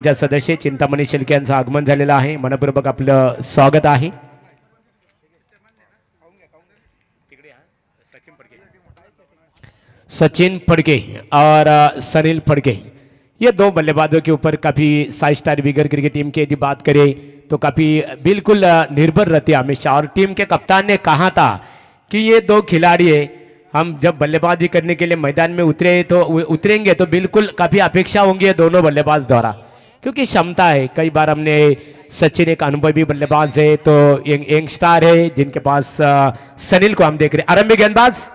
ज्या सदस्य चिंतामणी शेळके यांचं आगमन झालेलं आहे, मनपूर्वक आपलं स्वागत आहे। सचिन फड़के और सनील फड़के, ये दो बल्लेबाजों के ऊपर काफ़ी 5 स्टार विगर क्रिकेट टीम की यदि बात करें तो काफ़ी बिल्कुल निर्भर रहती है हमेशा। और टीम के कप्तान ने कहा था कि ये दो खिलाड़ी हम जब बल्लेबाजी करने के लिए मैदान में उतरेंगे तो बिल्कुल काफ़ी अपेक्षा होंगी दोनों बल्लेबाज द्वारा, क्योंकि क्षमता है। कई बार हमने सचिन एक अनुभवी बल्लेबाज है, तो यंग स्टार है जिनके पास सनील को हम देख रहे हैं। आरंभी गेंदबाज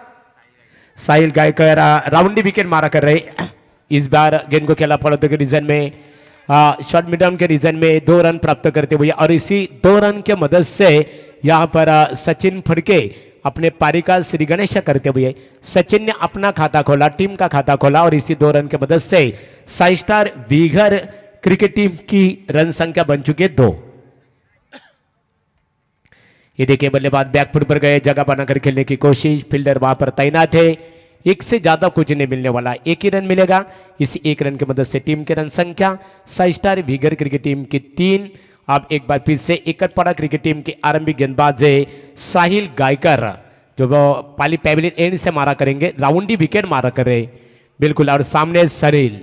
साहिल गायकर राउंडी विकेट मारा कर रहे। इस बार गेंद को खेला फॉलो के रीजन में, शॉर्ट मीडियम के रीजन में 2 रन प्राप्त करते हुए, और इसी 2 रन के मदद से यहाँ पर सचिन फड़के अपने पारी का श्री गणेश करते हुए सचिन ने अपना खाता खोला, टीम का खाता खोला, और इसी 2 रन के मदद से 5 स्टार विगर क्रिकेट टीम की रन संख्या बन चुकी है 2। ये देखिए बल्लेबाज बैकफुट पर गए, जगह बनाकर खेलने की कोशिश, फील्डर वहां पर तैनात है। एक से ज्यादा कुछ नहीं मिलने वाला, 1 ही रन मिलेगा। इसी 1 रन की मदद से टीम की रन संख्या 5 स्टार विगर क्रिकेट टीम की 3। अब एक बार फिर से एकटपाड़ा क्रिकेट टीम के आरंभिक गेंदबाज है साहिल गायकर, जो वो पाली पैविलियन एंड से मारा करेंगे, राउंडी विकेट मारा कर रहे बिल्कुल। और सामने सनील,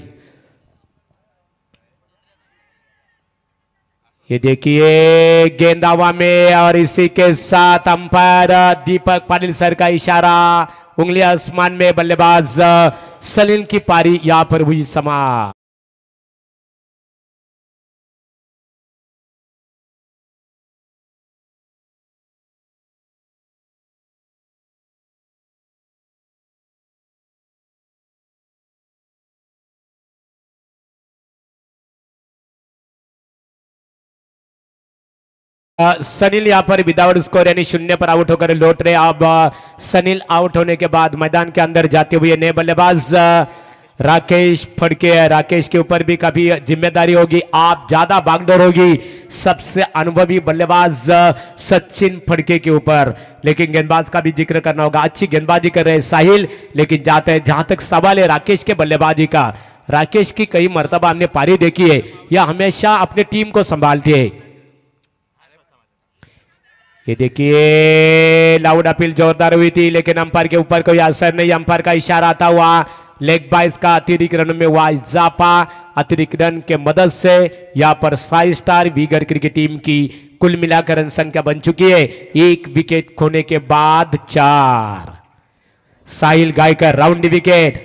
ये देखिए गेंद हवा में, और इसी के साथ अंपायर दीपक पाटिल सर का इशारा, उंगली आसमान में, बल्लेबाज सलील की पारी यहां पर हुई समाप्त। सनील यहाँ पर विदाउट स्कोर यानी 0 पर आउट होकर लौट रहे। अब सनील आउट होने के बाद मैदान के अंदर जाते हुए नए बल्लेबाज राकेश फड़के, राकेश के ऊपर भी काफी जिम्मेदारी होगी, आप ज्यादा भागदौड़ होगी सबसे अनुभवी बल्लेबाज सचिन फड़के के ऊपर। लेकिन गेंदबाज का भी जिक्र करना होगा, अच्छी गेंदबाजी कर रहे हैं साहिल, लेकिन जहां तक सवाल है राकेश के बल्लेबाजी का, राकेश की कई मर्तबा हमने पारी देखी है, यह हमेशा अपनी टीम को संभालती है। ये देखिए लाउड अपील जोरदार हुई थी, लेकिन अंपायर के ऊपर कोई असर नहीं। अंपायर का इशारा आता हुआ लेग बाइस का अतिरिक्त रन में हुआ इजाफा, अतिरिक्त रन के मदद से यहां पर 5 स्टार विगर क्रिकेट टीम की कुल मिलाकर रन संख्या बन चुकी है 1 विकेट खोने के बाद 4। साहिल गायकर राउंड विकेट,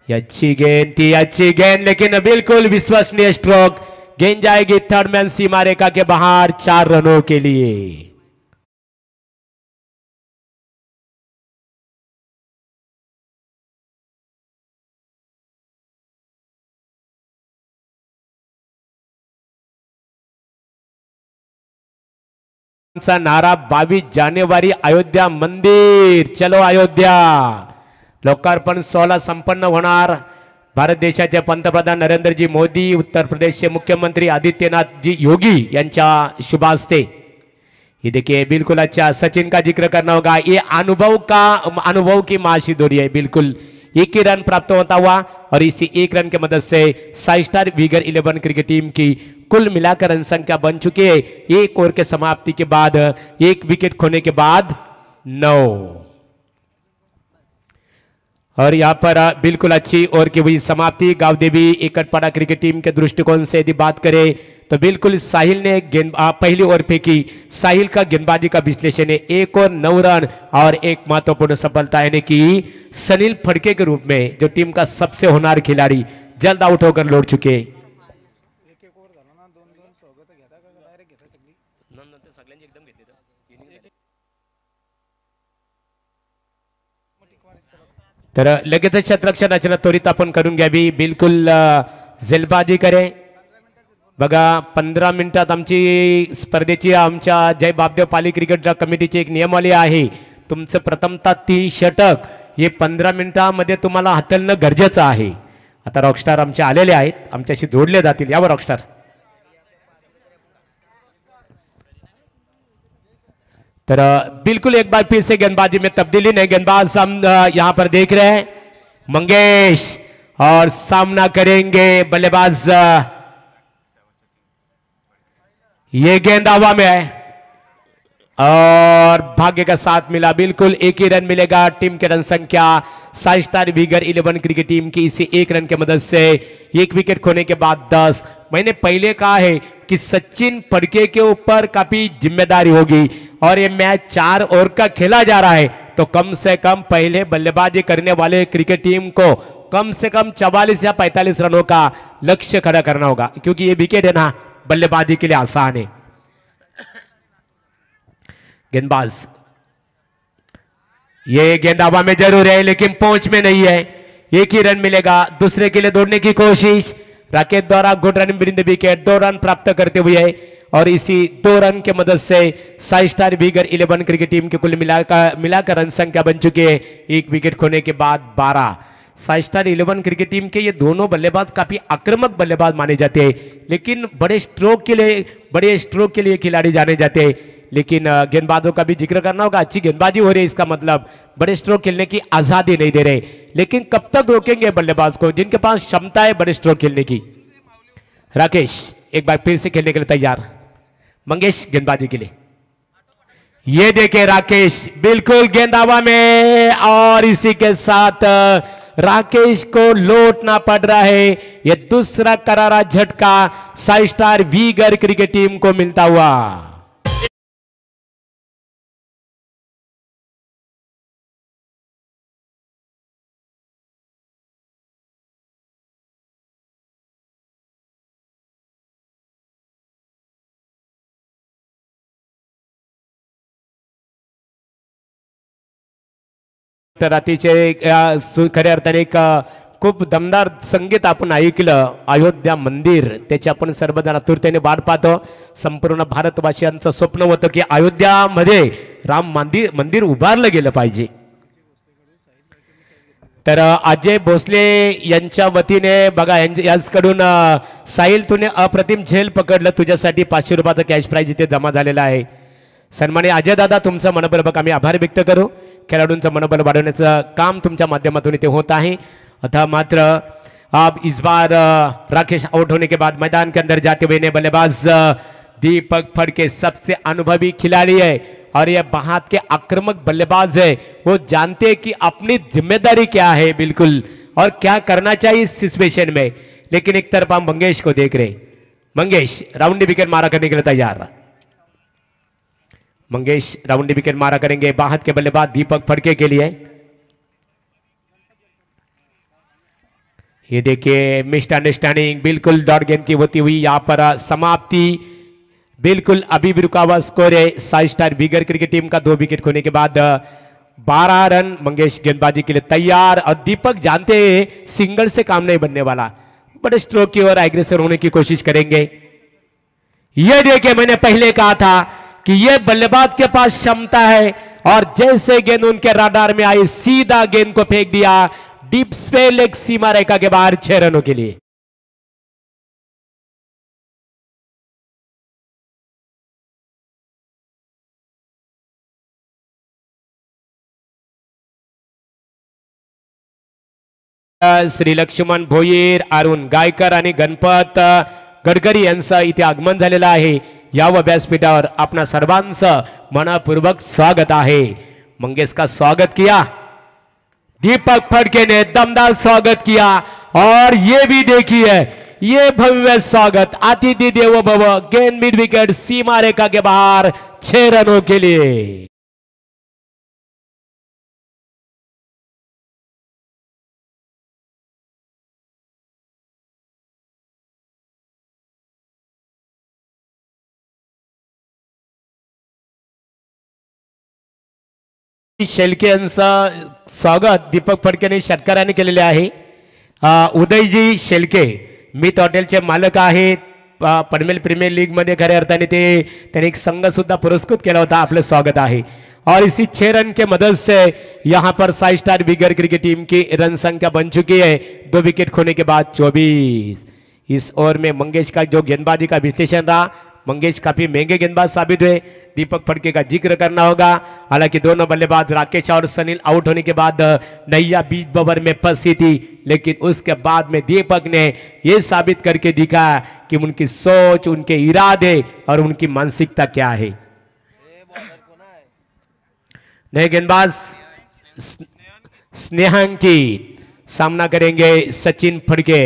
अच्छी गेंद थी, अच्छी गेंद, लेकिन बिल्कुल विश्वसनीय स्ट्रोक, गेंद जाएगी थर्ड मैन सीमा रेखा के बाहर 4 रनों के लिए। नारा 22 जानेवारी अयोध्या मंदिर, चलो अयोध्या। लोकार्पण 16 संपन्न होणार। भारत देशाचे पंतप्रधान नरेंद्रजी मोदी, उत्तर प्रदेशचे मुख्यमंत्री आदित्यनाथ जी योगी यांच्या शुभ हस्ते। ये देखिए बिल्कुल अच्छा, सचिन का जिक्र करना होगा, ये अनुभव की महाशिदोरी है। बिल्कुल 1 ही रन प्राप्त होता हुआ, और इसी 1 रन के मदद से 5 स्टार विगर 11 क्रिकेट टीम की कुल मिलाकर रन संख्या बन चुकी है 1 ओवर के समाप्ति के बाद 1 विकेट खोने के बाद 9। और यहाँ पर बिल्कुल अच्छी ओवर की हुई समाप्ति। गांव देवी एकटपाड़ा क्रिकेट टीम के दृष्टिकोण से यदि बात करें तो बिल्कुल साहिल ने पहली ओवर फेंकी, साहिल का गेंदबाजी का विश्लेषण है 1 और 9 रन और 1 महत्वपूर्ण सफलता, यानी कि सनील फड़के के रूप में जो टीम का सबसे होनहार खिलाड़ी जल्द आउट होकर लौट चुके। तर लगेच क्षेत्ररक्षण रचना त्वरित आपण करून घ्यावी, बिलकुल झेलबाजी करे। बघा 15 मिनिटात आमची स्पर्धेची आमच्या जय बापदेव पाली क्रिकेट कमिटीची एक नियमावली आहे, तुमचं प्रथमतः 3 षटक हे 15 मिनिटांमध्ये तुम्हाला हाताळणं गरजेचं आहे। आता रॉकस्टार आमचे आलेले आहेत, आमच्याशी जोडले जातील, यावर रॉकस्टार। तर बिल्कुल एक बार फिर से गेंदबाजी में तब्दीली नहीं, गेंदबाज हम यहां पर देख रहे हैं मंगेश, और सामना करेंगे बल्लेबाज ये गेंद हवा में है और भाग्य का साथ मिला, बिल्कुल एक ही रन मिलेगा। टीम के रन संख्या Sai Star Veegar 11 cricket team की इसी एक रन के मदद से एक विकेट खोने के बाद 10। मैंने पहले कहा है कि सचिन फड़के के ऊपर काफी जिम्मेदारी होगी और ये मैच 4 ओवर का खेला जा रहा है, तो कम से कम पहले बल्लेबाजी करने वाले क्रिकेट टीम को कम से कम 44 या 45 रनों का लक्ष्य खड़ा करना होगा, क्योंकि ये विकेट है ना, बल्लेबाजी के लिए आसान है। गेंदबाज, ये गेंद हवा में जरूर है लेकिन पहुंच में नहीं है, एक ही रन मिलेगा। दूसरे के लिए दौड़ने की कोशिश, राकेश द्वारा good run with wicket, 2 run प्राप्त करते हुए और इसी 2 रन के मदद से Sai Star Veegar 11 cricket team के कुल मिलाकर रन संख्या बन चुकी है एक विकेट खोने के बाद 12। साई स्टार 11 क्रिकेट टीम के ये दोनों बल्लेबाज काफी आक्रामक बल्लेबाज माने जाते हैं, लेकिन बड़े स्ट्रोक के लिए खिलाड़ी जाने जाते हैं। लेकिन गेंदबाजों का भी जिक्र करना होगा, अच्छी गेंदबाजी हो रही है, इसका मतलब बड़े स्ट्रोक खेलने की आजादी नहीं दे रहे। लेकिन कब तक रोकेंगे बल्लेबाज को जिनके पास क्षमता है बड़े स्ट्रोक खेलने की। राकेश एक बार फिर से खेलने के लिए तैयार, मंगेश गेंदबाजी के लिए। ये देखे राकेश, बिल्कुल गेंद हवा में और इसी के साथ राकेश को लौटना पड़ रहा है। यह दूसरा करारा झटका Sai Star Veegar cricket team को मिलता हुआ। तर अतिशय खऱ्या अर्थाने एक खूप दमदार संगीत आपण ऐकलं। अयोध्या मंदिर, त्याची आपण सर्वजण आतुरतेने वाट पाहतो। संपूर्ण भारतवासियांचं स्वप्न होतं की अयोध्यामध्ये राम मंदिर उभारलं गेलं पाहिजे। तर अजय भोसले यांच्या वतीने बघा यांच्याकडून साहिल तुने अप्रतिम झेल पकडलं, तुझ्यासाठी 500 रुपयाचा कॅश प्राइज इथे जमा झालेला आहे। सन्माननीय अजय दादा, तुमचं मनपूर्वक आम्ही आभार व्यक्त करू। खिलाड़ियों मनोबल बढ़ाने काम तुमच्या माध्यमातून इथे होता है। अतः मात्र अब इस बार राकेश आउट होने के बाद मैदान के अंदर जाते हुए बल्लेबाज दीपक फड़के सबसे अनुभवी खिलाड़ी है और यह बहुत के आक्रामक बल्लेबाज है। वो जानते हैं कि अपनी जिम्मेदारी क्या है बिल्कुल और क्या करना चाहिए इस सिचुएशन में। लेकिन एक तरफ हम मंगेश को देख रहे, मंगेश राउंड विकेट मारा करने के लिए तैयार। मंगेश राउंड विकेट मारा करेंगे बाहत के बल्लेबाज दीपक फड़के के लिए। ये देखिए मिसअंडरस्टैंडिंग बिल्कुल डॉट गेंद की होती हुई यहां पर समाप्ति। बिल्कुल अभी भी रुका हुआ स्कोर है Sai Star Veegar cricket team का। 2 विकेट खोने के बाद 12 रन। मंगेश गेंदबाजी के लिए तैयार और दीपक जानते हैं सिंगल से काम नहीं बनने वाला, बड़े स्ट्रोक की ओर एग्रेसर होने की कोशिश करेंगे। यह देखिए मैंने पहले कहा था कि यह बल्लेबाज के पास क्षमता है और जैसे गेंद उनके राडार में आई सीधा गेंद को फेंक दिया डीप स्पेल एक सीमा रेखा के बाहर 6 रनों के लिए। श्री लक्ष्मण भोईर, अरुण गायकर आणि गणपत गडकरी यांचं इथे आगमन झालेलं आहे। या व्यासपीठावर अपना सर्वांचं मनपूर्वक स्वागत है। मंगेश का स्वागत किया, दीपक फड़के ने दमदार स्वागत किया और ये भी देखिए ये भव्य स्वागत अतिथि देवो भव। गेंद मिड विकेट सीमा रेखा के बाहर 6 रनों के लिए। शेलके यांचं स्वागत दीपक फडकेने षटकाराने केलेले आहे। उदयजी शेलके मित हॉटेलचे मालक आहेत। पनवेल प्रीमियर लीग मध्ये खऱ्या अर्थाने त्यांनी एक संघ सुद्धा पुरस्कृत केला होता। आपलं स्वागत आहे और इसी 6 रन के मदद से यहां पर Sai Star Veegar cricket team की रन संख्या बन चुकी है 2 विकेट खोने के बाद 24। इस ओवर में मंगेश का जो गेंदबाजी का विश्लेषण रहा मंगेश काफी महंगे गेंदबाज साबित हुए। दीपक फड़के का जिक्र करना होगा। हालांकि दोनों बल्लेबाज राकेश और सनील आउट होने के बाद नैया बीच बवर में फंसी थी, लेकिन उसके बाद में दीपक ने यह साबित करके दिखाया कि उनकी सोच, उनके इरादे और उनकी मानसिकता क्या है। नए गेंदबाज स्नेहांकित सामना करेंगे सचिन फड़के।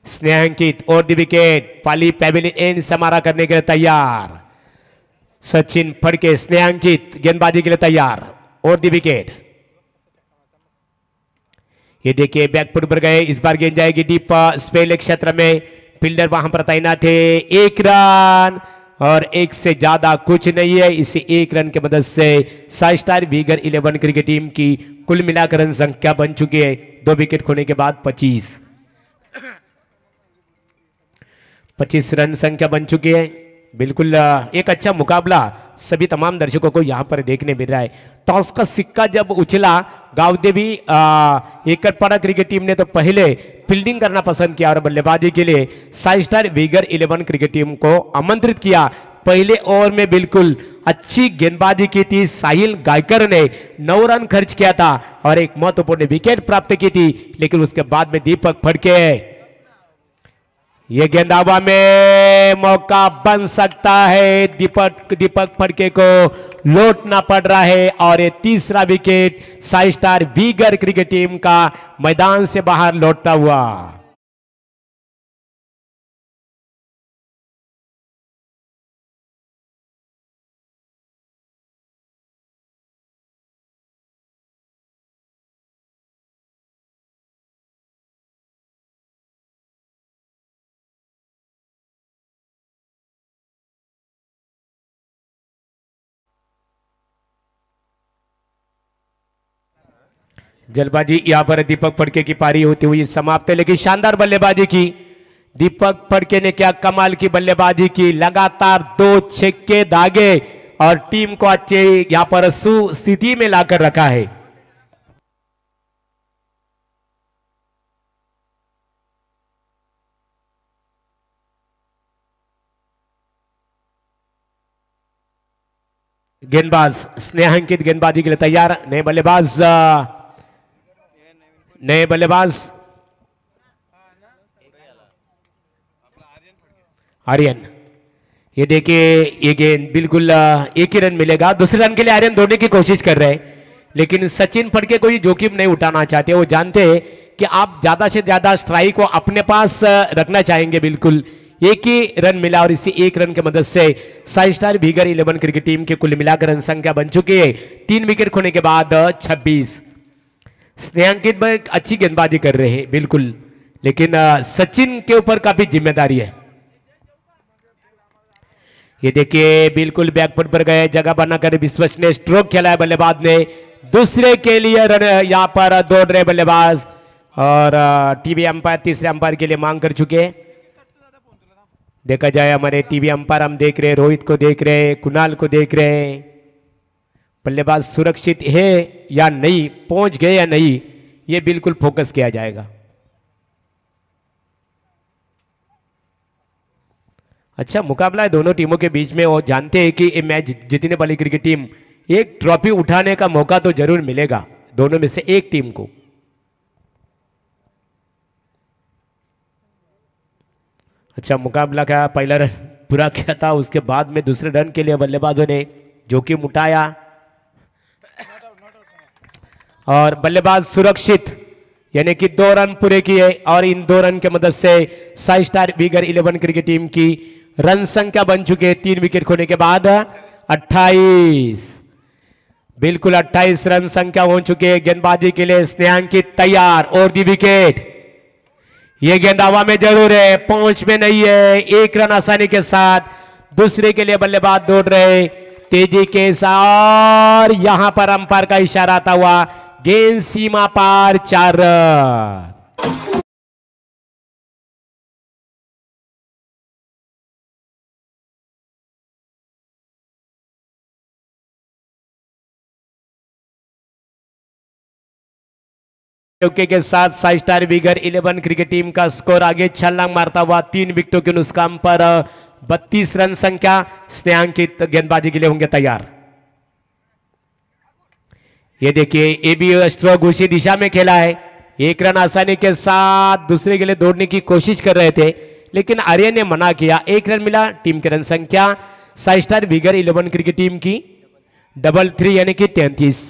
स्नेहांकित और दी विकेट, पाली पैवेलियन एंड समारा करने के लिए तैयार। सचिन फड़के स्नेहांकित गेंदबाजी के लिए तैयार और दी विकेट। ये देखिए बैकफुट पर गए, इस बार गेंद जाएगी डीप स्पेल क्षेत्र में। फील्डर वहां पर तैनात है। एक रन और एक से ज्यादा कुछ नहीं है। इसे एक रन की मदद से Sai Star Veegar 11 cricket team की कुल मिलाकर रन संख्या बन चुकी है 2 विकेट खोने के बाद 25 रन संख्या बन चुकी है। बिल्कुल एक अच्छा मुकाबला सभी तमाम दर्शकों को यहां पर देखने मिल रहा है। टॉस का सिक्का जब उछला, गावदेवी एकरपाड़ा क्रिकेट टीम ने तो पहले फील्डिंग करना पसंद किया और बल्लेबाजी के लिए Sai Star Veegar 11 cricket team को आमंत्रित किया। पहले ओवर में बिल्कुल अच्छी गेंदबाजी की थी। साहिल गायकर ने 9 रन खर्च किया था और एक महत्वपूर्ण विकेट प्राप्त की थी, लेकिन उसके बाद में दीपक फड़के, ये गेंद हवा में, मौका बन सकता है। दीपक फड़के को लौटना पड़ रहा है और ये तीसरा wicket Sai Star Veegar cricket team का मैदान से बाहर लौटता हुआ। जल्दबाजी यहां पर दीपक फड़के की पारी होती हुई समाप्त है, लेकिन शानदार बल्लेबाजी की दीपक फड़के ने। क्या कमाल की बल्लेबाजी की, लगातार 2 छक्के दागे और टीम को अच्छे यहां पर सुस्थिति में लाकर रखा है। गेंदबाज स्नेहांकित गेंदबाजी के लिए तैयार। नए बल्लेबाज आर्यन, ये देखिए ये गेंद बिल्कुल एक ही रन मिलेगा। दूसरे रन के लिए आर्यन दौड़ने की कोशिश कर रहे हैं, लेकिन सचिन फड़के कोई जोखिम नहीं उठाना चाहते। वो जानते हैं कि आप ज्यादा से ज्यादा स्ट्राइक को अपने पास रखना चाहेंगे। बिल्कुल एक ही रन मिला और इसी एक रन की मदद से Sai Star Veegar 11 cricket team की कुल मिलाकर रन संख्या बन चुकी है 3 विकेट खोने के बाद 26। स्नेहांकित भाई अच्छी गेंदबाजी कर रहे हैं बिल्कुल, लेकिन सचिन के ऊपर काफी जिम्मेदारी है। ये देखिए बिल्कुल बैकफुट पर गए, जगह बनाकर विश्वसनीय स्ट्रोक खेला है बल्लेबाज ने। दूसरे के लिए रन यहां पर दौड़ रहे बल्लेबाज और टीवी अंपायर तीसरे अंपायर के लिए मांग कर चुके। देखा जाए हमारे टीवी अंपायर हम देख रहे हैं, रोहित को देख रहे हैं, कुणाल को देख रहे हैं। बल्लेबाज सुरक्षित है या नहीं, पहुंच गए या नहीं, ये बिल्कुल फोकस किया जाएगा। अच्छा मुकाबला है दोनों टीमों के बीच में और जानते हैं कि ये मैच जीतने वाली क्रिकेट टीम एक ट्रॉफी उठाने का मौका तो जरूर मिलेगा दोनों में से एक टीम को। अच्छा मुकाबला का पहला रन पूरा किया था, उसके बाद में दूसरे रन के लिए बल्लेबाजों ने जोखिम उठाया और बल्लेबाज सुरक्षित यानी कि 2 रन पूरे किए और इन 2 रन के मदद से Sai Star Veegar 11 cricket team की रन संख्या बन चुके हैं 3 विकेट खोने के बाद 28। बिल्कुल 28 रन संख्या हो चुके हैं। गेंदबाजी के लिए स्नेहांकित तैयार और दी विकेट। ये गेंद हवा में जरूर है, पहुंच में नहीं है। 1 रन आसानी के साथ दूसरे के लिए बल्लेबाज दौड़ रहे तेजी के साथ और यहां पर अंपायर का इशारा आता हुआ गेंद सीमा पार 4 रन। के साथ Sai Star Veegar 11 cricket team का स्कोर आगे छलांग मारता हुआ 3 विकेटों के नुकसान पर 32 रन संख्या, स्नेहांकित गेंदबाजी के लिए होंगे तैयार। ये देखिए ए बी स्ट्रोक उसी दिशा में खेला है, एक रन आसानी के साथ दूसरे के लिए दौड़ने की कोशिश कर रहे थे, लेकिन आर्यन ने मना किया। एक रन मिला। टीम की रन संख्या Sai Star Vigar 11 cricket team की 3-3 यानी की 33।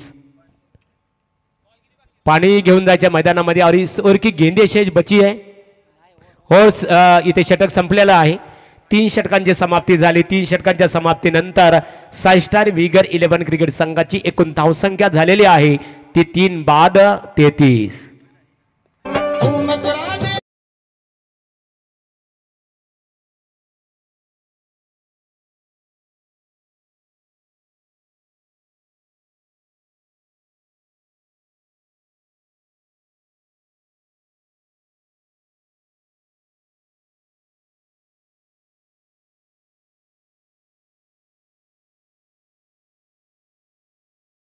पाणी घेऊन जायच्या मैदानामध्ये और इस ओव्हर की गेंदे शेष बची आहे और इथे षटक संपलेलं आहे। 3 षटकांची समाप्ती झाली। 3 षटकांच्या समाप्तीनंतर साई स्टार विगर 11 क्रिकेट संघाची एकूण धावसंख्या झालेली आहे ती 3 बाद 33।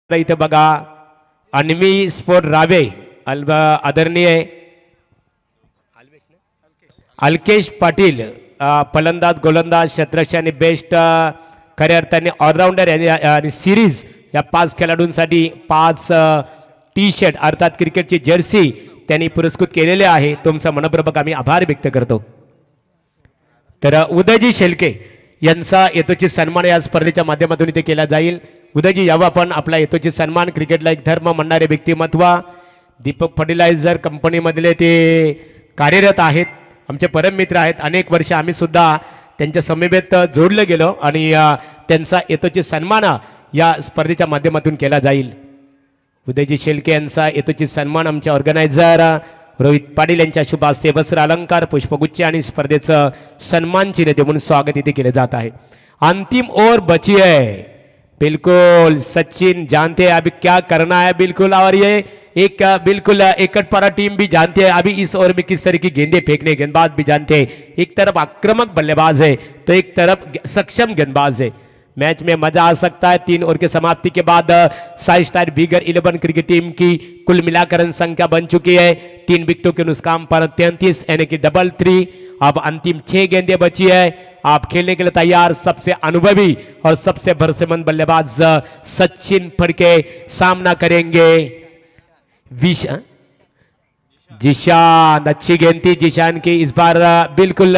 इथे बघा अन्वी स्पोर्ट रावे आदरणीय अल्केश पाटील फलंदाज गोलंदाज क्षेत्ररक्षक आणि बेस्ट खऱ्या अर्थाने ऑलराऊंडर आणि सिरीज या 5 खेळाडूंसाठी 5 टी शर्ट अर्थात क्रिकेटची जर्सी त्यांनी पुरस्कृत केलेले आहे। तुमचा मनपूर्वक आम्ही आभार व्यक्त करतो। तर उदयजी शेलके यांचा यथोचित सन्मान या स्पर्धेच्या माध्यमातून इथे केला जाईल। उदयजी यावा पण आपला यथोचित सन्मान कृषीला एक धर्म म्हणणारे व्यक्तिमत्व दीपक फर्टिलायझर कंपनीमधले ते कार्यरत आहेत, आमचे परम मित्र आहेत। अनेक वर्ष आम्ही सुद्धा त्यांच्या समवेत जोडले गेलो आणि त्यांचा यथोचित सन्मान या स्पर्धेच्या माध्यमातून केला जाईल। उदयजी शेलके यांचा यथोचित सन्मान आमचे ऑर्गनायझर रोहित पाटील यांच्या शुभ हस्ते वस्त्र अलंकार पुष्पगुच्छ आणि स्पर्धेचं सन्मान चिन्ह देऊन स्वागत इथे केले जात आहे। अंतिम ओवर बची है, बिल्कुल सचिन जानते हैं अभी क्या करना है बिल्कुल, और ये एक बिल्कुल एकटपारा टीम भी जानते हैं अभी इस ओवर में किस तरह की गेंदे फेंकने, गेंदबाज भी जानते हैं। एक तरफ आक्रामक बल्लेबाज है तो एक तरफ सक्षम गेंदबाज है। मैच में मजा आ सकता है। 3 ओवर के समाप्ति के बाद Sai Star Vigar 11 cricket team की कुल मिलाकर रन संख्या बन चुकी है 3 विकेटों के नुकसान पर 33 यानी कि 3-3। अब अंतिम 6 गेंदें बची है। आप खेलने के लिए तैयार सबसे अनुभवी और सबसे भरोसेमंद बल्लेबाज सचिन फड़के सामना करेंगे। जिशान, अच्छी गेंद थी जिशान की, इस बार बिल्कुल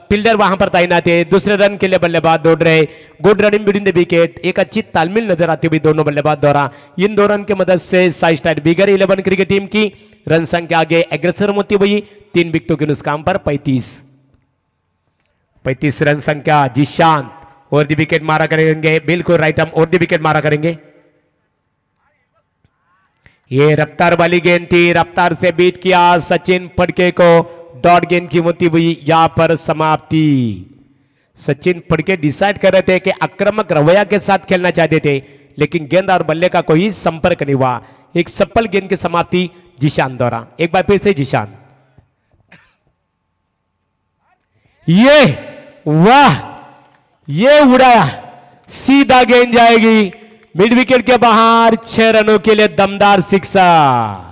फील्डर वहां पर तैनात है। दूसरे रन के लिए बल्लेबाज दौड़ रहे, good running between the wicket, एक अच्छी तालमेल नजर आती हुई दोनों बल्लेबाज द्वारा। इन 2 रन की मदद से Sai Star Vigar 11 cricket team की रन संख्या आगे अग्रसर होती हुई 3 विकेटों के नुकसान पर 35 रन संख्या। जिशान और दी विकेट मारा करेंगे, बिल्कुल राइट आर्म और दी विकेट मारा करेंगे। ये रफ्तार वाली गेंद थी, रफ्तार से बीट किया सचिन फड़के को, डॉट गेंद की होती हुई यहां पर समाप्ति। सचिन फड़के डिसाइड कर रहे थे कि आक्रामक रवैया के साथ खेलना चाहते थे, लेकिन गेंद और बल्ले का कोई संपर्क नहीं हुआ। एक सफल गेंद की समाप्ति जिशान द्वारा। एक बार फिर से जिशान, ये वाह, ये उड़ाया, सीधा गेंद जाएगी मिड विकेट के बाहर। 6 रनों के लिए दमदार सिक्सर।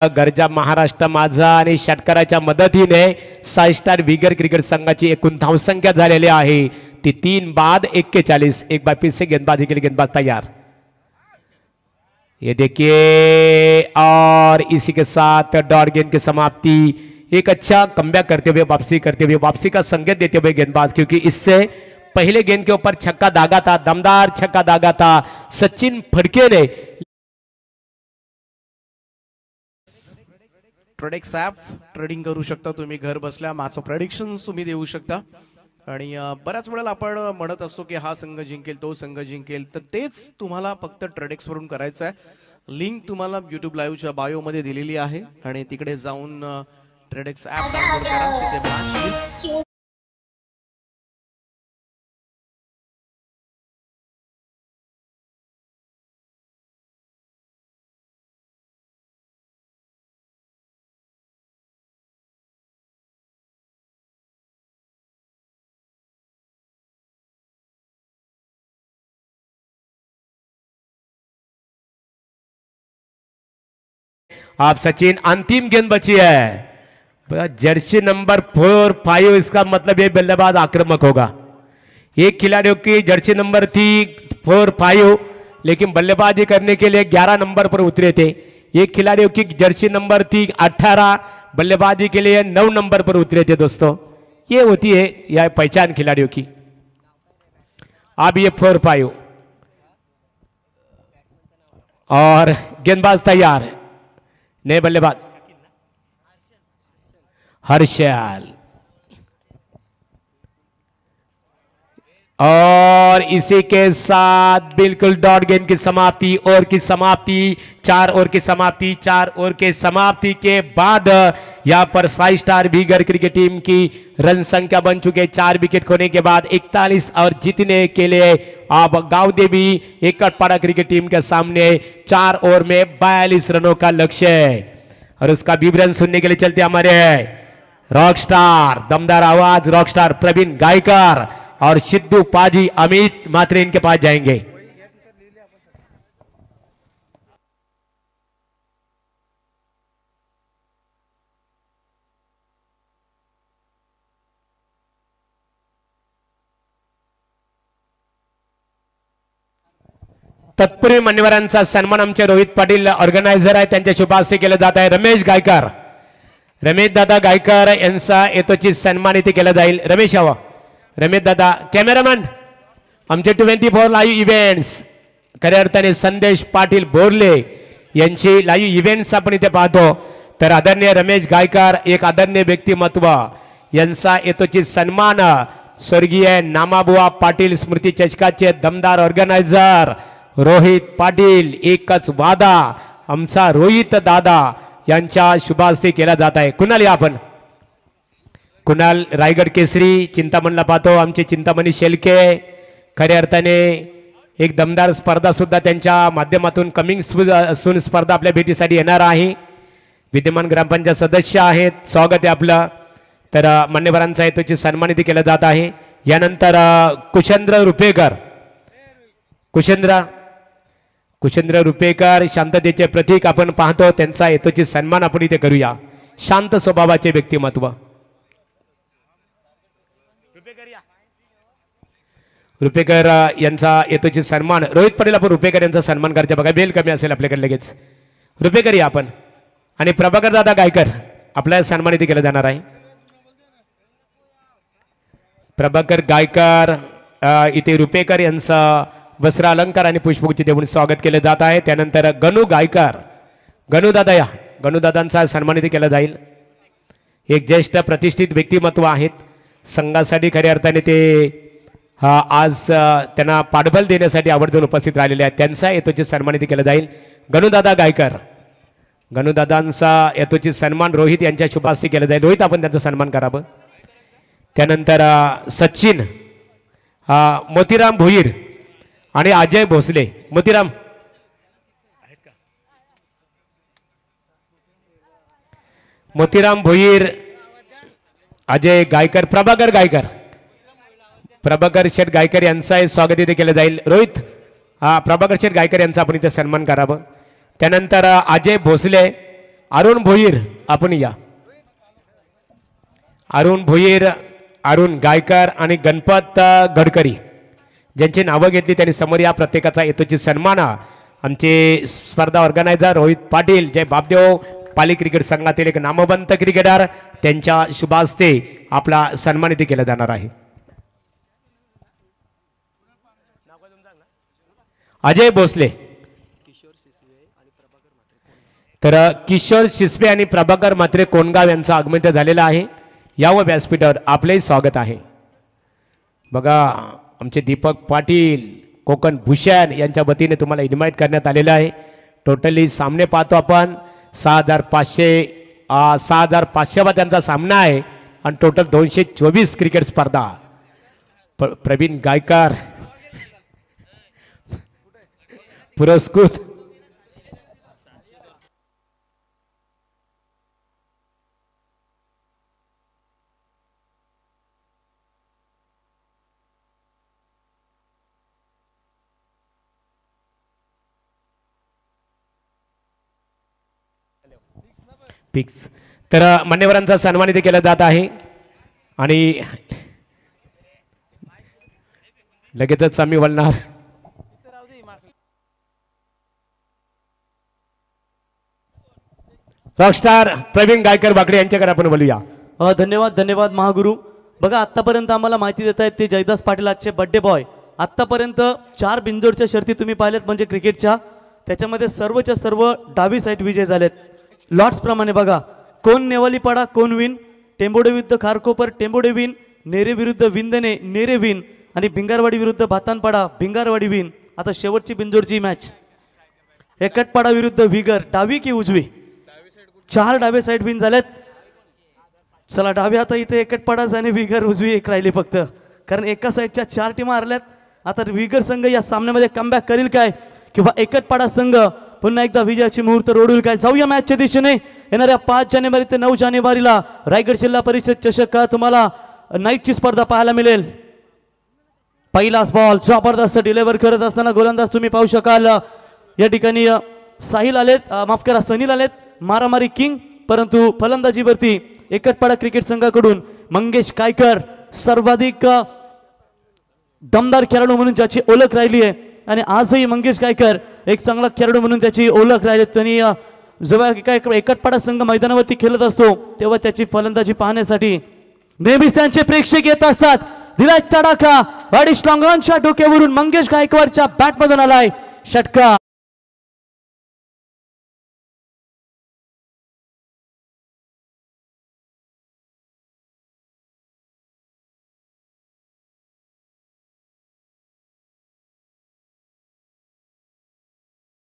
गरजा महाराष्ट्र माझा आणि षटकाराच्या मदतीने साई स्टार विगर क्रिकेट संघाची एकूण धावसंख्या झालेली आहे ती 3 बाद 41। एक बार फिर से गेंदबाजी के लिए गेंदबाज तैयार। ये देखिए और इसी के साथ डॉट गेंद की समाप्ति। एक अच्छा कमबैक करते हुए वापसी का संकेत देते हुए गेंदबाज, क्योंकि इससे पहले गेंद के ऊपर छक्का दागा था, दमदार छक्का दागा था सचिन फड़के ने। प्रेडिक्स ॲप ट्रेडिंग करू शकता तुम्ही घर बसल्या, माझं प्रेडिक्शन्स तुम्ही देऊ शकता। आणि बऱ्याच वेळेला आपण म्हणत असतो की हा संघ जिंकेल, तो संघ जिंकेल, तर तेच तुम्हाला फक्त ट्रेडिक्स वरून करायचं आहे। लिंक तुम्हाला YouTube लाईव्हच्या बायो मध्ये दिलेली आहे आणि तिकडे जाऊन ट्रेडिक्स ॲप डाउनलोड करा, तिथे मॅच येईल। आप सचिन, अंतिम गेंद बची है। जर्सी नंबर 4-5, इसका मतलब ये बल्लेबाज आक्रामक होगा। एक खिलाड़ियों की जर्सी नंबर थी 4-5, लेकिन बल्लेबाजी करने के लिए 11 नंबर पर उतरे थे। एक खिलाड़ियों की जर्सी नंबर थी 18, बल्लेबाजी के लिए 9 नंबर पर उतरे थे। दोस्तों ये होती है यह पहचान खिलाड़ियों की। अब ये 4-5 और गेंदबाज तैयार है। नए बल्लेबाज हर्षल, और इसी के साथ बिल्कुल डॉट गेंद की समाप्ति, ओवर की समाप्ति, 4 ओवर की समाप्ति। 4 ओवर के समाप्ति के बाद यहां पर 5 स्टार बीगर क्रिकेट टीम की रन संख्या बन चुके 4 विकेट खोने के बाद 41, और जीतने के लिए अब गांव देवी एकटपाड़ा क्रिकेट टीम के सामने 4 ओवर में 42 रनों का लक्ष्य है। और उसका विवरण सुनने के लिए चलते हमारे रॉकस्टार, दमदार आवाज रॉकस्टार प्रवीण गायकर और सिद्धू पाजी अमित मात्रे इनके पास जाएंगे। तत्पूर्वी मान्यवरांचा सन्मान आमचे रोहित पाटील ऑर्गनायझर आहे, त्यांच्या शुभ हस्ते केलं जात आहे। रमेश गायकर, रमेश दादा गायकर यांचा येतोची सन्मानित केला जाईल। रमेश हवा, रमेश दादा कॅमेरामॅन आमचे 24 लाईव्ह इव्हेंट्स, खऱ्या अर्थाने संदेश पाटील बोरले यांची लाईव्ह इव्हेंट्स आपण इथे पाहतो। तर आदरणीय रमेश गायकर, एक आदरणीय व्यक्तिमत्व, यांचा येतोची सन्मान स्वर्गीय नामाबुवा पाटील स्मृती चषकाचे दमदार ऑर्गनायझर रोहित पाटील, एकच वादा आमचा रोहित दादा यांच्या शुभ हस्ते केला जात आहे। कुणाल या आपण, कुणाल रायगड केसरी चिंतामणला पाहतो, आमचे चिंतामणी शेलके, खऱ्या अर्थाने एक दमदार स्पर्धा सुद्धा त्यांच्या माध्यमातून कमिंग सून स्पर्धा आपल्या भेटीसाठी येणार आहे। विद्यमान ग्रामपंचायत सदस्य आहेत, स्वागत आहे आपलं। तर मान्यवरांचा हेतूची सन्मानित केलं जात आहे। यानंतर कुशेंद्र रुपेकर, कुशेंद्र रुपेकर शांततेचे प्रतीक आपण पाहतो, त्यांचा हेतूची सन्मान आपण इथे करूया। शांत स्वभावाचे व्यक्तिमत्व रुपेकर यांचा येतोची सन्मान, रोहित पाटील आपण रुपेकर यांचा सन्मान करायचा बघा, बेल कमी असेल आपल्याकडे लगेच। रुपेकर या आपण, आणि प्रभाकर दादा गायकर आपल्या सन्मानित केलं जाणार आहे। प्रभाकर गायकर इथे रुपेकर यांचा वस्त्र अलंकार आणि पुष्पगुच्छ देऊन स्वागत केले जात आहे। त्यानंतर गणू गायकर, गणू दादा या, गणू दादांचा सन्मानित केला जाईल। एक ज्येष्ठ प्रतिष्ठित व्यक्तिमत्व आहेत, संघासाठी खऱ्या अर्थाने ते आज त्यांना पाठबळ देण्यासाठी आवर्जून उपस्थित राहिलेले आहेत, त्यांचा येतोची सन्मानित केला जाईल। गणूदादा गायकर, गणूदादांचा येतोची सन्मान रोहित यांच्या शुभ हस्ते केला जाईल। रोहित आपण त्यांचा सन्मान करावं। त्यानंतर सचिन, मोतीराम भोईर आणि अजय भोसले। मोतीराम, मोतीराम भोईर, अजय गायकर, प्रभाकर गायकर, प्रभाकर शेठ गायकर यांचा स्वागत इथे केलं जाईल। रोहित प्रभाकर शेठ गायकर यांचा आपण इथे सन्मान करावं। त्यानंतर अजय भोसले, अरुण भोईर आपण या, अरुण भोईर, अरुण गायकर आणि गणपत गडकरी ज्यांची नावं घेतली त्यांनी समोर या। प्रत्येकाचा येतोची सन्मान आमचे स्पर्धा ऑर्गनायझर रोहित पाटील, जय बापदेव पाली क्रिकेट संघातील एक नामवंत क्रिकेटर, त्यांच्या शुभ हस्ते आपला सन्मानित केला जाणार आहे। अजय भोसले, तर किशोर शिसवे आणि प्रभाकर म्हात्रे कोणगाव यांचा आगमन झालेला आहे। यावं व्यासपीठावर आपले स्वागत आहे। बघा आमचे दीपक पाटील कोकण भूषण यांच्या वतीने तुम्हाला इन्व्हाइट करण्यात आलेलं आहे। टोटली सामने पाहतो आपण 6500 त्यांचा सामना आहे आणि टोटल 224 क्रिकेट स्पर्धा। प्रवीण गायकर पुरस्कृत, फिक्स. तर मान्यवरांचा सन्मानित केलं जात आहे आणि लगेचच आम्ही वळणार. रॉकस्टार प्रवीण गायकर बाकडे यांच्याकडे आपण बोलूया. धन्यवाद धन्यवाद महागुरु. बघा आतापर्यंत आम्हाला माहिती देत आहेत ते जयदास पाटील आजचे बड्डे बॉय. आतापर्यंत 4 बिंजोडच्या शर्ती तुम्ही पाहिल्यात म्हणजे क्रिकेटच्या, त्याच्यामध्ये सर्वच्या सर्व डावी साईड विजय झालेत. लॉट्स प्रमाणे बघा, कोण नेवालीपाडा कोण विन, टेंबोडे विरुद्ध खारकोपर टेंबोडे विन, नेरे विरुद्ध विंदने नेरे विन आणि भिंगारवाडी विरुद्ध भातानपाडा भिंगारवाडी विन. आता शेवटची बिंजोडची मॅच एकटपाडा विरुद्ध विगर, डावी की उजवी? 4 डावे साईड विन झालेत. चला डावी आता इथे एकटपाडाच आणि विगर उजवी एक राहिली फक्त, कारण एका साईडच्या 4 टीमा हरल्यात. आता विगर संघ या सामन्यामध्ये कमबॅक करील काय किंवा एकटपाडा संघ पुन्हा एकदा विजयाची मुहूर्त रोडूल काय? जाऊया मॅचच्या दिशेने. येणाऱ्या 5 जानेवारी ते 9 जानेवारीला रायगड जिल्हा परिषद चषक का तुम्हाला नाईटची स्पर्धा पाहायला मिळेल. पहिलाच बॉल जबरदस्त डिलिव्हर करत असताना गोलंदाज तुम्ही पाहू शकाल या ठिकाणी साहिल आलेत, माफ करा सनील आलेत, मारामारी किंग. परंतु फलंदाजीवरती एकटपाडा क्रिकेट संघाकडून मंगेश कायकर सर्वाधिक दमदार खेळाडू म्हणून ज्याची ओळख राहिली आहे आणि आजही मंगेश कायकर एक चांगला खेळाडू म्हणून त्याची ओळख राहिली. त्यांनी जेव्हा एकटपाडा संघ मैदानावरती खेळत असतो तेव्हा त्याची फलंदाजी पाहण्यासाठी नेहमीच त्यांचे प्रेक्षक येत असतात. दिलाय तडाखा, अडीच लॉंगांच्या डोक्यावरून मंगेश गायकवाडच्या बॅटमधून आलाय षटकार.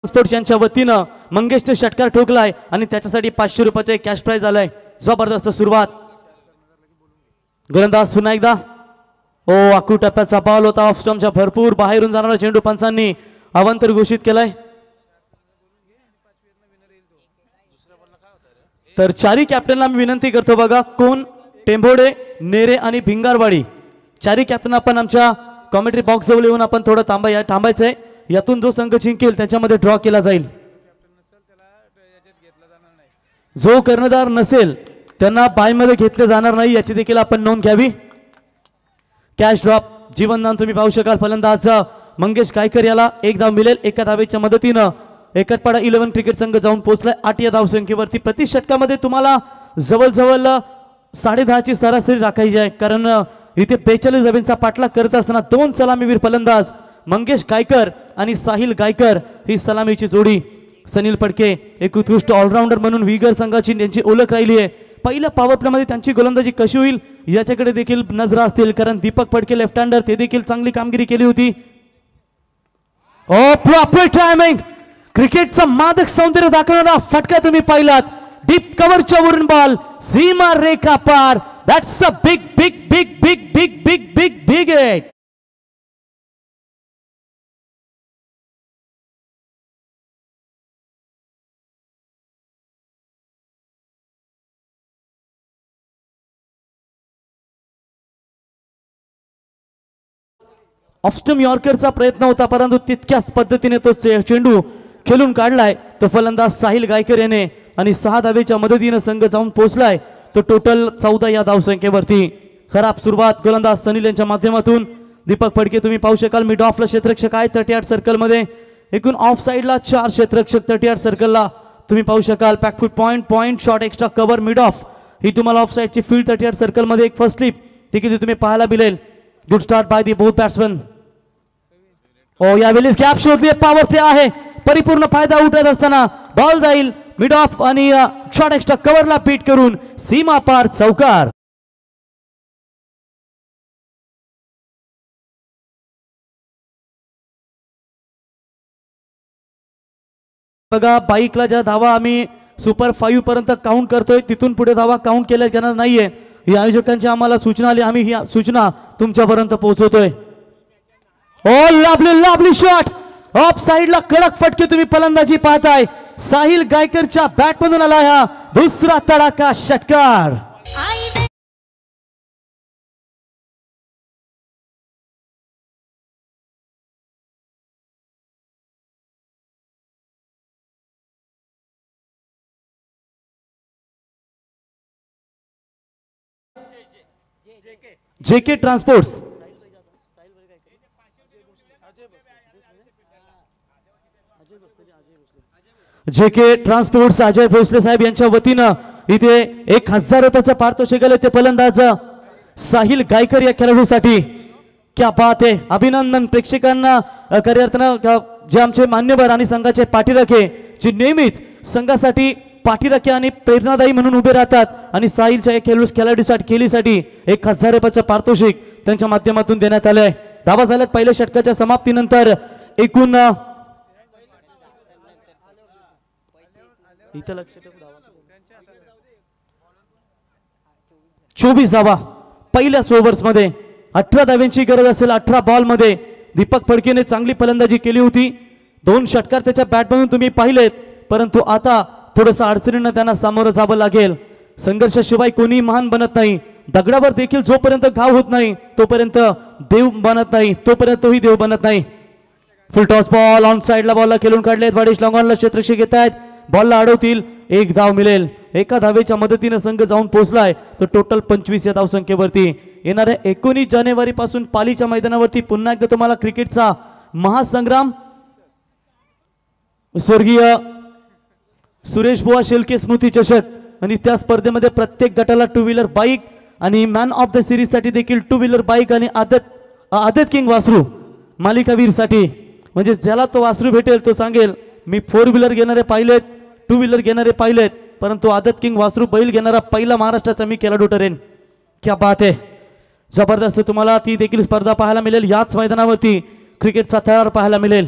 स्पोर्ट्स यांच्या वतीनं मंगेशने षटकार ठोकलाय आणि त्याच्यासाठी 500 रुपयाचे कॅश प्राइज आलाय. जबरदस्त सुरुवात. गोलंदाज पुन्हा एकदा आखू टप्प्याचा बॉल होता ऑफ स्टंपच्या भरपूर बाहेरून जाणारा चेंडू पंचांनी अवांतर घोषित केलाय. तर 4ही कॅप्टनला मी विनंती करतो बघा, कोण टेंभोडे नेरे आणि भिंगारवाडी 4ही कॅप्टन आपण आमच्या कॉमेंट्री बॉक्स जवळ येऊन आपण थोडं थांबायचंय. यातून जो संघ जिंकेल त्याच्यामध्ये ड्रॉ केला जाईल. जो कर्णधार नसेल त्यांना बायमध्ये घेतले जाणार नाही याची देखील आपण नोंद घ्यावी. कॅश ड्रॉप जीवनदान तुम्ही पाहू शकाल. फलंदाज मंगेश कायकर याला 1 धाव मिळेल. एका धावेच्या मदतीनं एकटपाडा 11 क्रिकेट संघ जाऊन पोहोचलाय 8 या धावसंख्येवरती. प्रति षटकामध्ये तुम्हाला जवळजवळ 10.5ची सरासरी राखायची आहे, कारण इथे 42 धावांचा पाठलाग करत असताना 2 सलामीवीर फलंदाज मंगेश कायकर आणि साहिल गायकर ही सलामीची जोडी. सनील फडके एक उत्कृष्ट ऑलराऊंडर म्हणून विगर संघाची त्यांची ओळख राहिली आहे. पहिल्या पॉवर प्ले मध्ये त्यांची गोलंदाजी कशी होईल याच्याकडे देखील नजर असतील, कारण दीपक फडके लेफ्ट हँडर ते देखील चांगली कामगिरी केली होती. प्रॉपर टायमिंग, क्रिकेटचा मादक सौंदर्य दाखवणारा फटका तुम्ही पाहिलात. डीप कव्हरच्या वरून बॉल सीमा रेखा पार. That's a big big big big big big big big hit. Off stump यॉर्करचा प्रयत्न होता, परंतु तितक्याच पद्धतीने तो चेंडू खेळून काढलाय. तो फलंदाज साहिल गायकर याने आणि 6 धावेच्या मदतीने संघ जाऊन पोहोचलाय. तो टोटल 14 या धावसंख्येवरती. खराब सुरुवात गोलंदाज सनील यांच्या माध्यमातून. दीपक फडके तुम्ही पाहू शकाल मिड ऑफला क्षेत्ररक्षक आहे 38 सर्कल मध्ये. एकूण ऑफ साइडला 4 क्षेत्ररक्षक 38 सर्कलला तुम्ही पाहू शकाल. Back foot point shot extra cover mid off ही तुम्हाला ऑफ साइडची फील्ड 38 सर्कल मध्ये एक फर्स्ट स्लिप ती किती तुम्ही पाहायला मिळेल. Good start by the both batsman. यावेळेस गॅप शोधली, पॉवर प्ले आहे, परिपूर्ण फायदा उठत असताना बॉल जाईल मिड ऑफ आणि शॉट एक्स्ट्रा कव्हरला बीट करून सीमा पार चौकार. बघा बाईकला ज्या धावा आम्ही सुपर 5 पर्यंत काउंट करतोय तिथून पुढे धावा काउंट केल्या जाणार नाहीये. या आयोजकांची आम्हाला सूचना आली, आम्ही ही सूचना तुमच्यापर्यंत पोहोचवतोय. लवली शॉट ऑफ साइडला कडक फटके तुम्ही फलंदाजी पाहताय. साहिल गायकरच्या बॅटमधून आला हा दुसरा तडाखा षटकार. JK ट्रान्सपोर्ट्स JK ट्रान्सपोर्ट्स अजय भोसले साहेब यांच्या वतीनं इथे 1000 रुपयाचं पारितोषिक आले ते फलंदाज साहिल गायकर या खेळाडूसाठी. क्या बात आहे. अभिनंदन प्रेक्षकांना कार्यार्थना जे आमचे मान्यवर आणि संघाचे पाठीराखे जे नेहमीच संघासाठी पाठीराखे आणि प्रेरणादायी म्हणून उभे राहतात आणि साहिलच्या एक खेळाडूसाठी खेळीसाठी 1000 रुपयाचं पारितोषिक त्यांच्या माध्यमातून देण्यात आलंय. धावा झाल्यात पहिल्या षटकाच्या समाप्तीनंतर एकूण इथं लक्ष ठेवून 24 धावा पहिल्याच ओव्हर्स मध्ये. 18 धाव्यांची गरज असेल 18 बॉल मध्ये. दीपक फडकेने चांगली फलंदाजी केली होती. 2 षटकार त्याच्या बॅटमधून तुम्ही पाहिलेत, परंतु आता थोडंसं अडचणींना त्यांना सामोरं जावं लागेल. संघर्षाशिवाय कोणी महान बनत नाही. दगडावर देखील जोपर्यंत घाव होत नाही तोपर्यंत देव बनत नाही, तोपर्यंत तोही देव बनत नाही. फुल टॉस बॉल ऑन साइडला बॉलला खेळून काढलेत. वाडेश लॉंगॉनला क्षेत्ररक्षक घेत आहेत. बॉलला अडवतील. 1 धाव मिळेल. एका धावेच्या मदतीने संघ जाऊन पोहोचलाय तर टोटल 25 या धावसंख्येवरती. येणाऱ्या 19 जानेवारी पासून पालीच्या मैदानावरती पुन्हा एकदा तुम्हाला क्रिकेटचा महासंग्राम स्वर्गीय सुरेश बुवा शेळके स्मृती चषक आणि त्या स्पर्धेमध्ये प्रत्येक गटाला 2 व्हीलर बाईक आणि मॅन ऑफ द सिरीज साठी देखील 2 व्हीलर बाईक आणि आदत किंग वासरू मालिकावीर साठी, म्हणजे ज्याला तो वासरू भेटेल तो सांगेल मी 4 व्हीलर घेणारे पाहिलेत, 2 व्हीलर घेणारे पाहिलेत, परंतु आदत किंग वासरू बैल घेणारा पहिला महाराष्ट्राचा मी खेळाडू ठरेन. क्या बात आहे. जबरदस्त. तुम्हाला ती देखील स्पर्धा पाहायला मिळेल याच मैदानावरती. क्रिकेटचा थरार पाहायला मिळेल.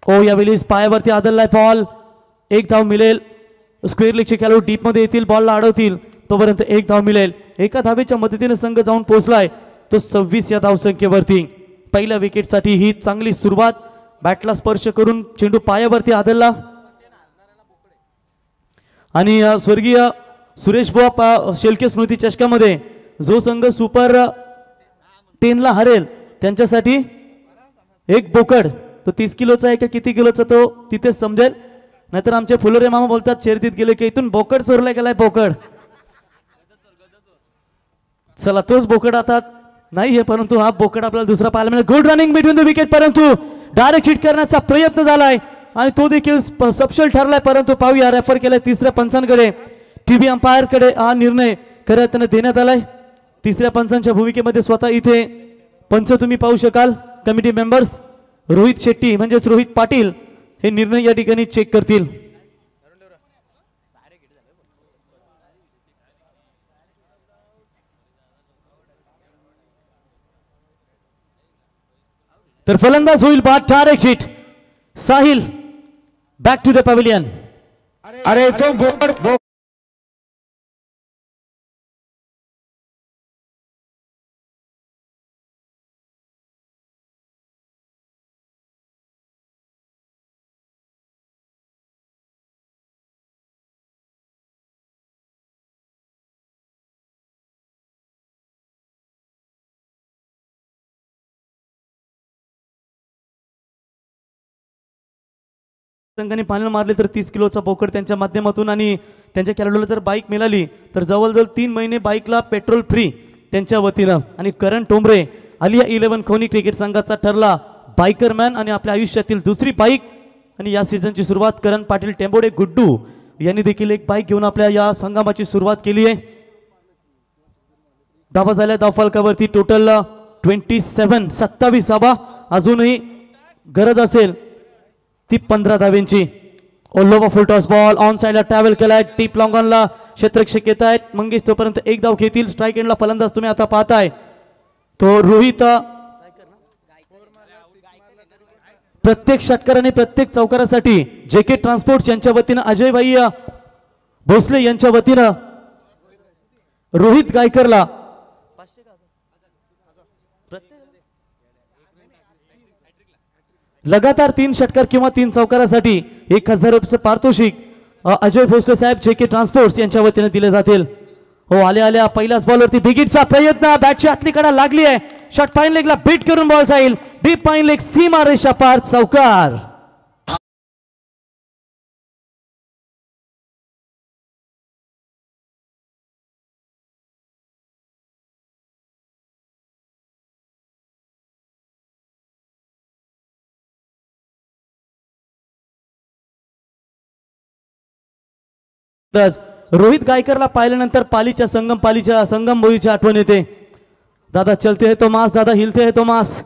ओ यावेळी पायावरती आदललाय बॉल. 1 धाव मिळेल. स्क्वेअर लेगचे खेळाडू डीप मध्ये येतील, बॉलला अडवतील, तोपर्यंत 1 धाव मिळेल. एका धावेच्या मदतीने संघ जाऊन पोहोचलाय तो 26 या धावसंख्येवरती. पहिल्या विकेटसाठी ही चांगली सुरुवात. बॅटला स्पर्श करून चेंडू पायावरती आदलला आणि स्वर्गीय सुरेश बुवा शेळके स्मृती चषकामध्ये जो संघ सुपर 10 ला हरेल त्यांच्यासाठी 1 बोकड. तो 30 किलोचा आहे का किती किलोचा तो तिथेच समजेल. नाहीतर आमचे फुलोरे मामा बोलतात शर्यतीत गेले की इथून बोकड चोरलाय गेलाय बोकड. चला तोच बोकड आता नाहीये, परंतु हा बोकड आपल्याला दुसरा पाहायला मिळेल. Good running between the wicket, परंतु डायरेक्ट हिट करण्याचा प्रयत्न झालाय आणि तो देखील सपशेल ठरलाय. परंतु पाहूया रेफर केलाय तिसऱ्या पंचांकडे, टीव्ही अंपायर कडे हा निर्णय खऱ्या अर्थाने देण्यात आलाय. तिसऱ्या पंचांच्या भूमिकेमध्ये स्वतः इथे पंच तुम्ही पाहू शकाल. कमिटी मेंबर्स रोहित शेट्टी म्हणजेच रोहित पाटील हे निर्णय या ठिकाणी चेक करतील. तर फलंदाज होईल बाद. Direct hit. Sahil back to the pavilion. अरे तो बोकड संघाने फायनल मारले तर 30 किलोचा बोकड त्यांच्या माध्यमातून आणि त्यांच्या खेळाडूला जर बाईक मिळाली तर जवळजवळ 3 महिने बाईकला पेट्रोल फ्री त्यांच्या वतीनं. आणि करण टोंबरे आलिया 11 खोनी क्रिकेट संघाचा ठरला बाईकरमॅन आणि आपल्या आयुष्यातील दुसरी बाईक. आणि या सीझनची सुरुवात करण पाटील टेंबोडे गुड्डू यांनी देखील एक बाईक घेऊन आपल्या या संग्रामाची सुरुवात केली आहे. धावा झाल्या धावफलकावरती टोटल 27 धावा. अजूनही गरज असेल ती 15 धाव्यांची. ओलोवा फुल टॉस बॉल ऑन साइडला ट्रॅव्हल केलाय. टीप लॉंग ऑनला क्षेत्ररक्षक येत आहेत. मंगेश तोपर्यंत 1 धाव घेतील. स्ट्राईक एंडला फलंदाज तुम्ही आता पाहताय तो रोहित. प्रत्येक षटकार आणि प्रत्येक चौकारासाठी JK ट्रान्सपोर्ट्स यांच्या वतीनं अजय भाई भोसले यांच्या वतीनं रोहित गायकरला लगातार 3 षटकार किंवा 3 चौकारासाठी 1000 रुपये पारितोषिक अजय भोसले साहेब JK ट्रान्सपोर्ट्स यांच्या वतीने दिले जातील. हो आल्या आल्या पहिल्याच बॉलवरती बिगिटचा प्रयत्न. बॅटची आतली कडा लागली आहे. शॉट फाईन लेगला बीट करून बॉल जाईल. डीप फाईन लेग सीमा रेषा पार चौकार. रोहित गायकरला पाहिल्यानंतर पालीच्या संगम भोईची आठवण येते. दादा चलते है तो मास, दादा हिलते है तो मास.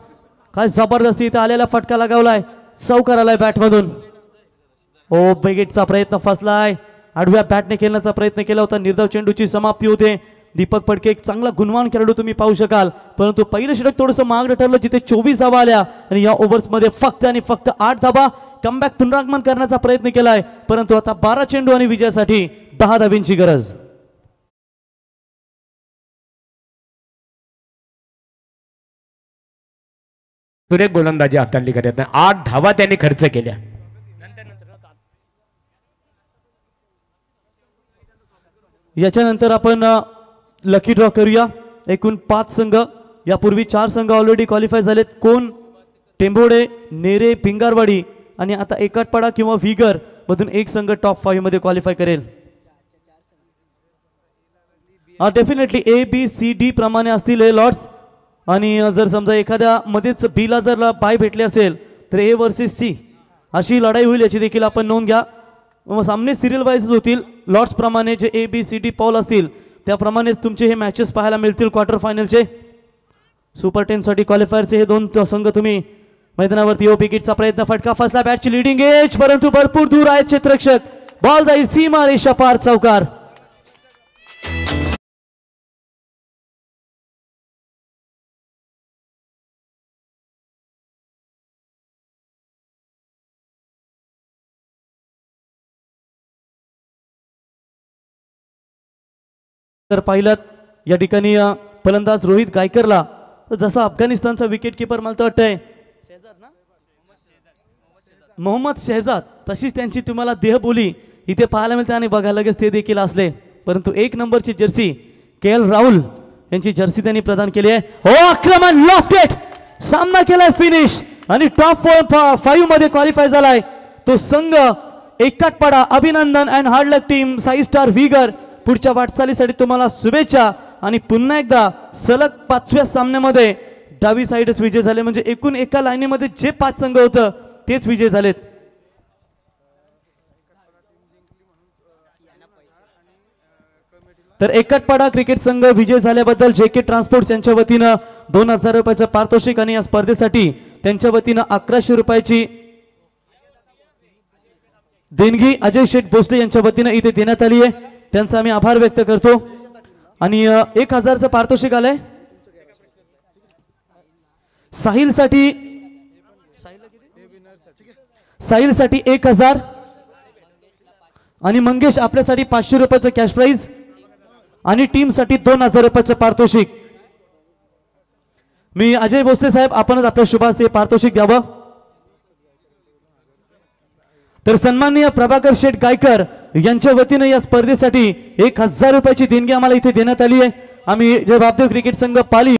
काय जबरदस्ती इथे आलेला फटका लगावलाय, चौकार आलाय बॅटमधून. ओ बेगेटचा प्रयत्न फसलाय. आडव्या बॅटने खेळण्याचा प्रयत्न केला होता. निर्धाव चेंडूची समाप्ती होते. दीपक फडके एक चांगला गुणवान खेळाडू तुम्ही पाहू शकाल, परंतु पहिलं षटक थोडंसं महागडं ठरलं, जिथे 24 धावा आल्या आणि या ओव्हर्समध्ये फक्त आणि फक्त 8 धावा. कमबॅक पुनरागमन करण्याचा प्रयत्न केलाय, परंतु आता 12 चेंडू आणि विजयासाठी 10 धाब्यांची गरज. सुरेख गोलंदाजी हाताळली करत नाही. 8 धावा त्यांनी खर्च केल्या. याच्यानंतर आपण लकी ड्रॉ करूया. एकूण 5 संघ, यापूर्वी 4 संघ ऑलरेडी क्वालिफाय झालेत. कोण? टेंभोडे, नेरे, पिंगारवाडी आणि आता एकटपाडा किंवा व्हिगर मधून एक संघ टॉप 5 मध्ये क्वालिफाय करेल. Definitely A B C D प्रमाणे असतील हे लॉट्स. आणि जर समजा एखाद्या मध्येच बीला जर बाय भेटले असेल तर ए वर्सेस सी अशी लढाई होईल, याची देखील आपण नोंद घ्या. सामने सिरियल वाईज होतील. लॉट्स प्रमाणे जे ए बी सी डी पॉल असतील त्याप्रमाणेच तुमचे हे मॅचेस पाहायला मिळतील. क्वार्टर फायनलचे सुपर 10 साठी क्वालिफायरचे हे 2 संघ तुम्ही मैदानावरती. ओ विकेटचा प्रयत्न, फटका फसला. बॅटची लिडिंग एज, परंतु भरपूर दूर आहेत क्षेत्ररक्षक. बॉल जाईल सीमा रेषा पार, चौकार. तर पाहिलं या ठिकाणी फलंदाज रोहित गायकरला जसा अफगाणिस्तानचा विकेट किपर मला तर वाटतंय मोहम्मद शहजाद, तशीच त्यांची तुम्हाला देहबोली इथे पाहायला मिळते आणि बघा लगेच ते देखील असले. परंतु 1 नंबरची जर्सी के.एल. राहुल यांची जर्सी त्यांनी प्रदान केली आहे. हो आक्रमण, लॉफ्टेड, सामना केलाय फिनिश आणि टॉप 5 मध्ये क्वालिफाय झालाय तो संघ एकटपाडा. अभिनंदन and hard luck team, 5 Star Veegar. पुढच्या वाटचालीसाठी तुम्हाला शुभेच्छा आणि पुन्हा एकदा सलग 5व्या सामन्यामध्ये डावी साईडच विजय झाले. म्हणजे एकूण एका लाईनीमध्ये जे 5 संघ होतं तेच विजय झालेत. तर एकटपाडा क्रिकेट संघ विजय झाल्याबद्दल JK ट्रान्सपोर्ट्स यांच्या वतीनं 2000 रुपयाचं पारितोषिक आणि या स्पर्धेसाठी त्यांच्या वतीनं 1100 रुपयाची देणगी अजय शेठ भोसले यांच्या वतीनं इथे देण्यात आली आहे. त्यांचा आम्ही आभार व्यक्त करतो. आणि 1000चं पारितोषिक आलंय साहिलसाठी 1000 आणि मंगेश आपल्यासाठी 500 रुपयाचं कॅश प्राइज आणि टीम साठी 2000 रुपयाचं पारितोषिक. मी अजय भोसले साहेब, आपणच आपल्या शुभास्ते पारितोषिक द्यावं. तर सन्माननीय प्रभाकर शेठ गायकर यांच्या वतीने या स्पर्धेसाठी 1000 रुपयाची देणगी आम्हाला इथे देण्यात आली आहे. आम्ही जय बापदेव क्रिकेट संघ पाली